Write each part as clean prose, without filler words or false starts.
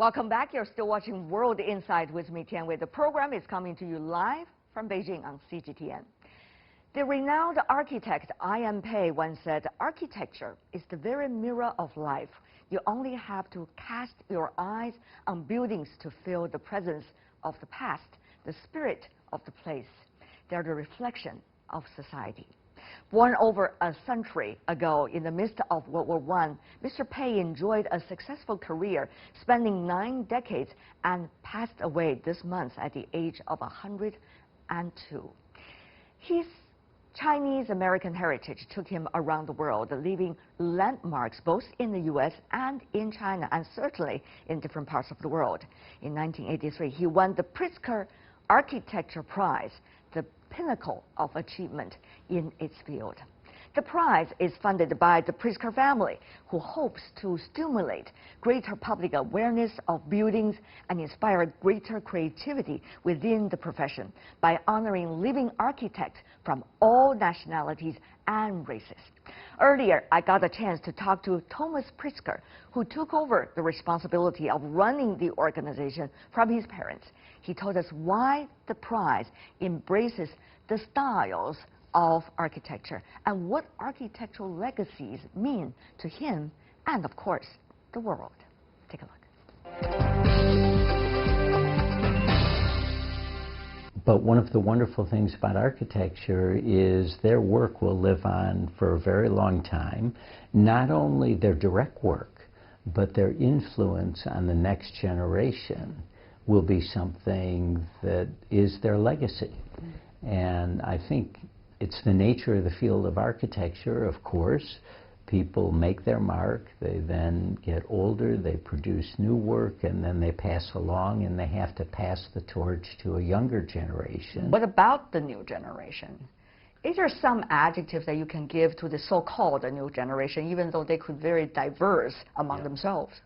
Welcome back. You're still watching World Insight with me, Tian Wei. The program is coming to you live from Beijing on CGTN. The renowned architect I.M. Pei once said, "Architecture is the very mirror of life. You only have to cast your eyes on buildings to feel the presence of the past, the spirit of the place. They're the reflection of society." Born over a century ago in the midst of World War I, Mr. Pei enjoyed a successful career, spending 9 decades, and passed away this month at the age of 102. His Chinese-American heritage took him around the world, leaving landmarks both in the U.S. and in China, and certainly in different parts of the world. In 1983, he won the Pritzker Architecture Prize, the pinnacle of achievement in its field. The prize is funded by the Pritzker family, who hopes to stimulate greater public awareness of buildings and inspire greater creativity within the profession by honoring living architects from all nationalities and races. Earlier, I got a chance to talk to Thomas Pritzker, who took over the responsibility of running the organization from his parents. He told us why the prize embraces the styles of architecture and what architectural legacies mean to him and, of course, the world. Take a look. But one of the wonderful things about architecture is their work will live on for a very long time. Not only their direct work, but their influence on the next generation will be something that is their legacy. And I think it's the nature of the field of architecture, of course. People make their mark, they then get older, they produce new work, and then they pass along, and they have to pass the torch to a younger generation. What about the new generation? Is there some adjectives that you can give to the so-called new generation, even though they could be very diverse among themselves?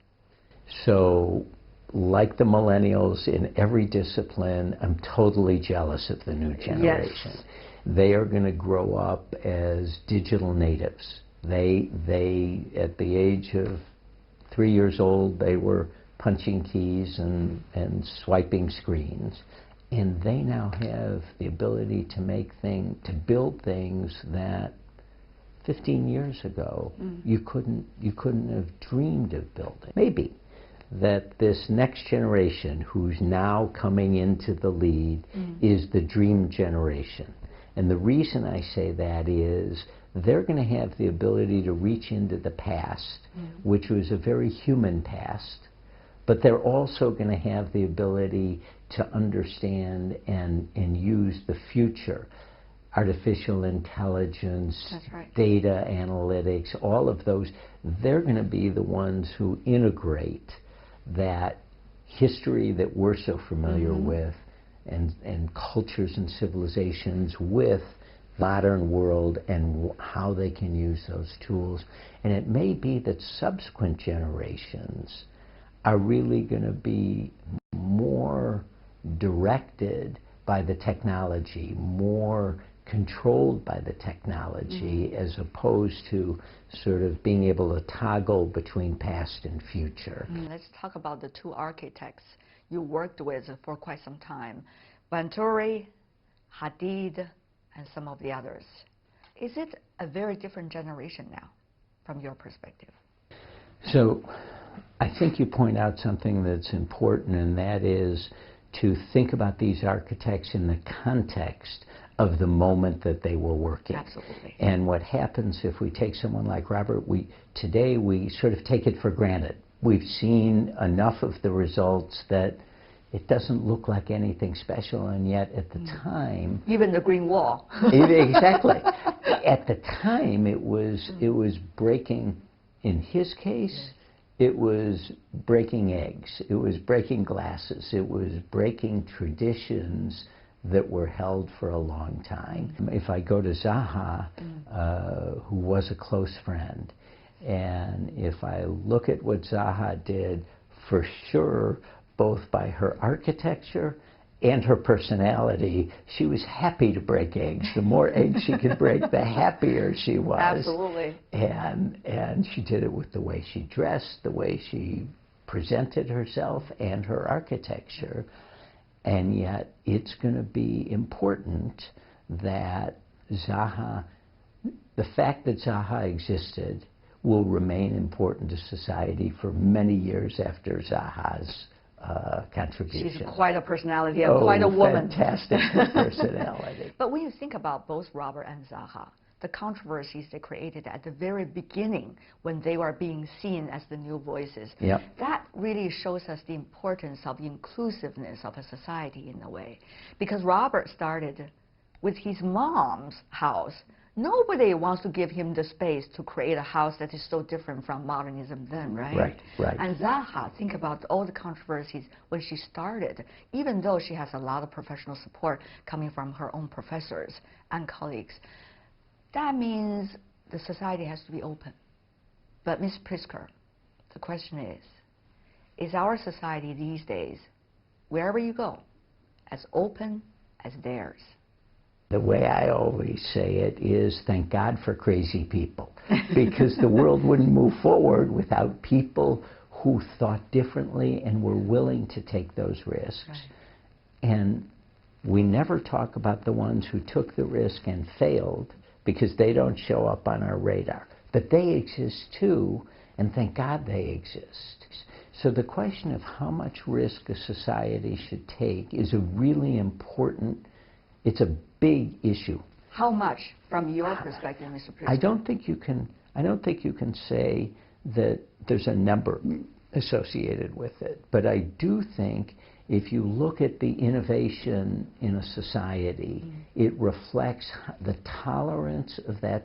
So, like the millennials in every discipline, I'm totally jealous of the new generation. Yes. They are going to grow up as digital natives. They at the age of 3 years old, they were punching keys and swiping screens. And they now have the ability to build things that 15 years ago you couldn't have dreamed of building. Maybe that this next generation who's now coming into the lead is the dream generation. And the reason I say that is they're going to have the ability to reach into the past, which was a very human past, but they're also going to have the ability to understand and use the future. Artificial intelligence, data analytics, all of those, they're going to be the ones who integrate that history that we're so familiar with and cultures and civilizations with modern world and how they can use those tools. And it may be that subsequent generations are really going to be more directed by the technology, more controlled by the technology, as opposed to sort of being able to toggle between past and future. Let's talk about the two architects you worked with for quite some time, Venturi, Hadid, and some of the others. Is it a very different generation now, from your perspective? So, I think you point out something that's important, and that is to think about these architects in the context of the moment that they were working. Absolutely. And what happens if we take someone like Robert, today we sort of take it for granted. We've seen enough of the results that it doesn't look like anything special, and yet at the time... Even the green wall. Exactly. At the time, it was breaking, in his case, it was breaking eggs, it was breaking glasses, it was breaking traditions that were held for a long time. If I go to Zaha, who was a close friend, and if I look at what Zaha did, for sure, both by her architecture and her personality, she was happy to break eggs. The more eggs she could break, the happier she was. Absolutely. And she did it with the way she dressed, the way she presented herself and her architecture, and yet it's going to be important that Zaha, the fact that Zaha existed will remain important to society for many years after Zaha's contribution. She's quite a personality and quite a woman. Fantastic personality. But when you think about both Robert and Zaha, the controversies they created at the very beginning when they were being seen as the new voices, yep. that really shows us the importance of inclusiveness of a society in a way. Because Robert started with his mom's house. Nobody wants to give him the space to create a house that is so different from modernism then, right? Right, right. And Zaha, think about all the controversies when she started, even though she has a lot of professional support coming from her own professors and colleagues. That means the society has to be open. But Ms. Pritzker, the question is our society these days, wherever you go, as open as theirs? The way I always say it is, thank God for crazy people, because the world wouldn't move forward without people who thought differently and were willing to take those risks. Right. And we never talk about the ones who took the risk and failed, because they don't show up on our radar. But they exist too, and thank God they exist. So the question of how much risk a society should take is a really important, it's a big issue. How much, from your perspective, Mr. Pritzker? I don't think you can say that there's a number associated with it. But I do think if you look at the innovation in a society, it reflects the tolerance of that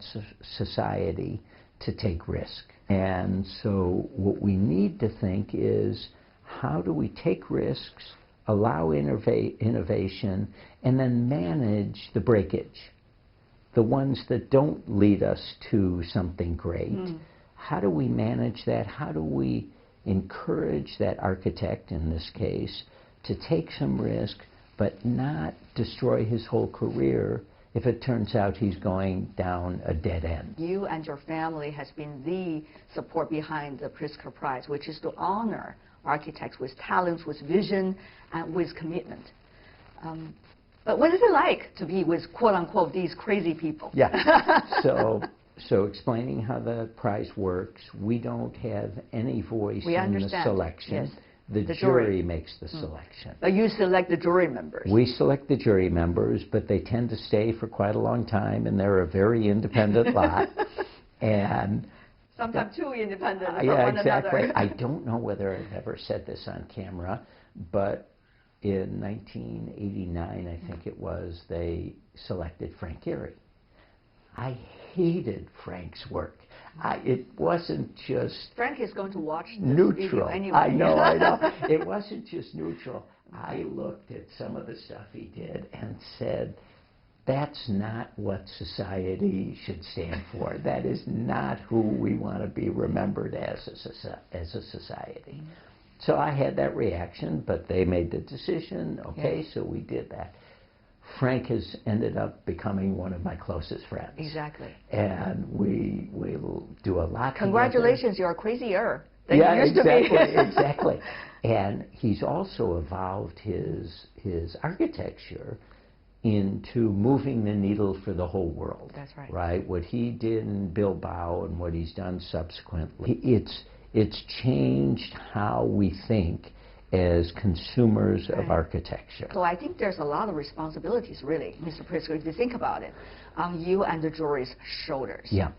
society to take risk. And so what we need to think is, how do we take risks, allow innovation, and then manage the breakage, the ones that don't lead us to something great? How do we manage that? How do we encourage that architect, in this case, to take some risk, but not destroy his whole career if it turns out he's going down a dead end? You and your family has been the support behind the Pritzker Prize, which is to honor architects with talents, with vision, and with commitment. But what is it like to be with, quote-unquote, these crazy people? Yeah. So explaining how the prize works, we don't have any voice in the selection. Yes. The jury makes the selection. But you select the jury members. We select the jury members, but they tend to stay for quite a long time, and they're a very independent lot. And sometimes too independent from yeah, one exactly. another. I don't know whether I've ever said this on camera, but in 1989, I think it was, they selected Frank Gehry. I hated Frank's work. It wasn't just Frank is going to watch this neutral. video anyway. I know. It wasn't just neutral. I looked at some of the stuff he did and said, that's not what society should stand for. That is not who we want to be remembered as a society. So I had that reaction, but they made the decision. Okay, so we did that. Frank has ended up becoming one of my closest friends. Exactly. And we will do a lot Congratulations, together. You're crazier than you used to be. Exactly. And he's also evolved his architecture into moving the needle for the whole world. That's right. Right? What he did in Bilbao and what he's done subsequently, it's changed how we think as consumers of architecture. So I think there's a lot of responsibilities, really, Mr. Pritzker, if you think about it, on you and the jury's shoulders. Yeah.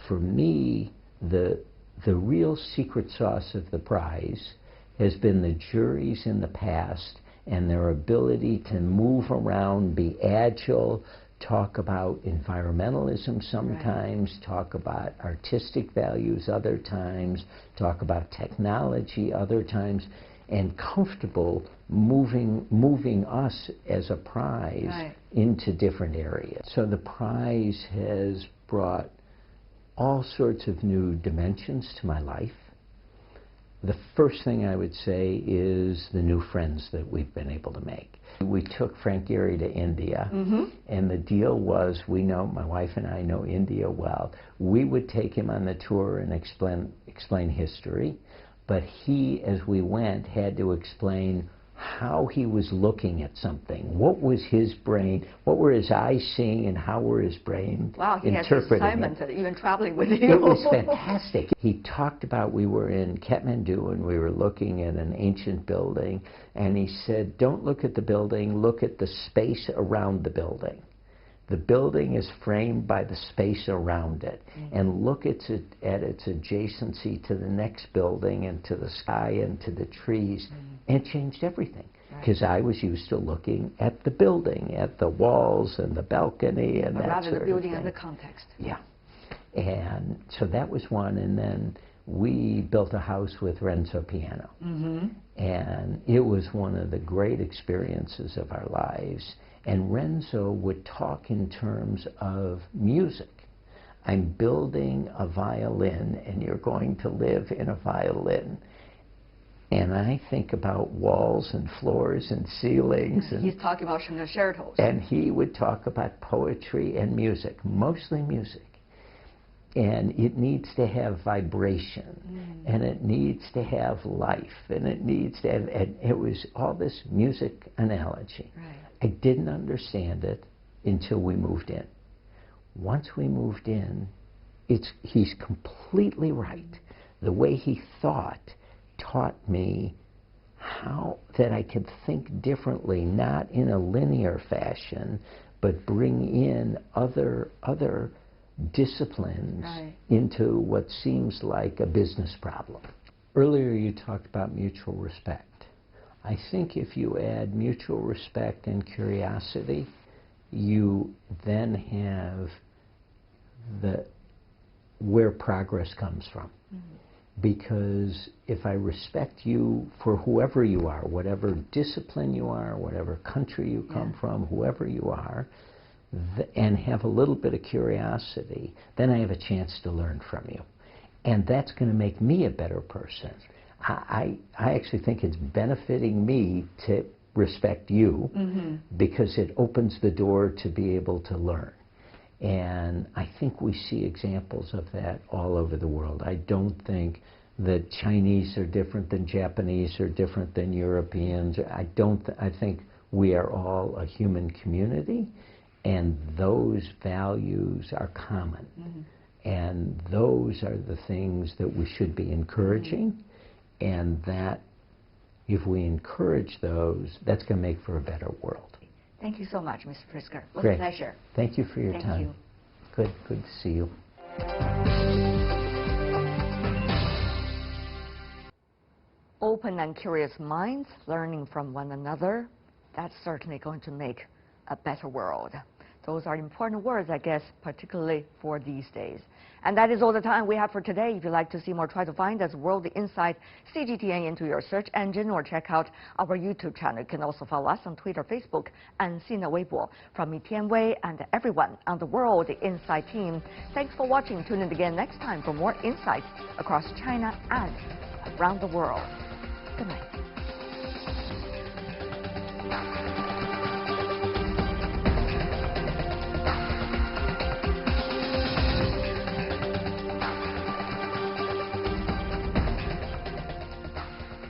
For me, the real secret sauce of the prize has been the juries in the past and their ability to move around, be agile, talk about environmentalism sometimes, talk about artistic values other times, talk about technology other times, and comfortable moving us as a prize into different areas. So the prize has brought all sorts of new dimensions to my life. The first thing I would say is the new friends that we've been able to make. We took Frank Gehry to India, and the deal was, my wife and I know India well. We would take him on the tour and explain history, but he, as we went, had to explain how he was looking at something. What was his brain, what were his eyes seeing, and how were his brain interpreting it. Wow, he had assignment, even traveling with you. It was fantastic. He talked about, we were in Kathmandu and we were looking at an ancient building, and he said, don't look at the building, look at the space around the building. The building is framed by the space around it, and look at its adjacency to the next building and to the sky and to the trees, and it changed everything. Because I was used to looking at the building, at the walls and the balcony and that rather sort the building of thing. and the context. Yeah, and so that was one, and then we built a house with Renzo piano, and it was one of the great experiences of our lives. And Renzo would talk in terms of music. I'm building a violin, and you're going to live in a violin. And I think about walls and floors and ceilings. And he's talking about concertos. And he would talk about poetry and music, mostly music. And it needs to have vibration, and it needs to have life, and it needs to have, and it was all this music analogy. I didn't understand it until we moved in. Once we moved in, he's completely right. The way he thought taught me how that I could think differently, not in a linear fashion, but bring in other disciplines into what seems like a business problem. Earlier you talked about mutual respect. I think if you add mutual respect and curiosity, you then have where progress comes from. Because if I respect you for whoever you are, whatever discipline you are, whatever country you come from, whoever you are, and have a little bit of curiosity, then I have a chance to learn from you. And that's going to make me a better person. I actually think it's benefiting me to respect you because it opens the door to be able to learn. And I think we see examples of that all over the world. I don't think that Chinese are different than Japanese or different than Europeans. I think we are all a human community, and those values are common. And those are the things that we should be encouraging. And that, if we encourage those, that's going to make for a better world. Thank you so much, Mr. Pritzker. It was Great. a pleasure. Thank you for your time. You. Good to see you. Open and curious minds, learning from one another, that's certainly going to make a better world. Those are important words, I guess, particularly for these days. And that is all the time we have for today. If you'd like to see more, try to find us World Insight CGTN into your search engine, or check out our YouTube channel. You can also follow us on Twitter, Facebook, and Sina Weibo. From me, Tian Wei, and everyone on the World Insight team, thanks for watching. Tune in again next time for more insights across China and around the world. Good night.